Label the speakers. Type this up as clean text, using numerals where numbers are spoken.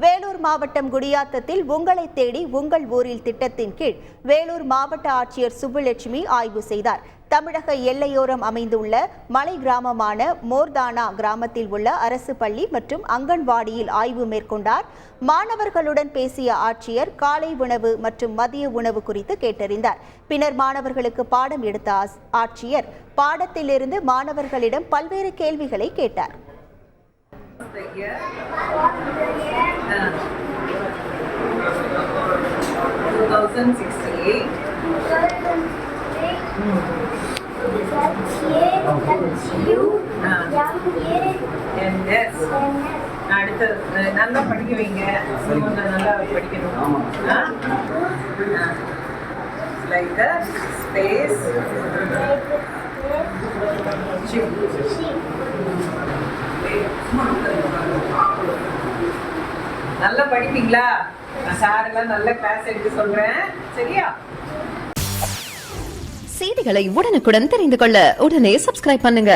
Speaker 1: வேலூர் மாவட்டம் குடியாத்தத்தில் உங்களை தேடி உங்கள் ஊரில் திட்டத்தின் கீழ் வேலூர் மாவட்ட ஆட்சியர் சுப்புலட்சுமி ஆய்வு செய்தார். தமிழக எல்லையோரம் அமைந்துள்ள மலை கிராமமான மோர்தானா கிராமத்தில் உள்ள அரசு பள்ளி மற்றும் அங்கன்வாடியில் ஆய்வு மேற்கொண்டார். மாணவர்களுடன் பேசிய ஆட்சியர் காலை உணவு மற்றும் மதிய உணவு குறித்து கேட்டறிந்தார். பின்னர் மாணவர்களுக்கு பாடம் எடுத்த ஆட்சியர் பாடத்திலிருந்து மாணவர்களிடம் பல்வேறு கேள்விகளை கேட்டார்.
Speaker 2: The year 2068. அடுத்து நல்லா படிக்க வைங்க, நல்லா படிக்கணும். Like a space. நல்லா படிப்பீங்களா? சாரெல்லாம் நல்ல கிளாஸ் எடுத்து சொல்றேன், சரியா?
Speaker 3: செய்திகளை உடனுக்குடன் தெரிந்து கொள்ள உடனே சப்ஸ்கிரைப் பண்ணுங்க.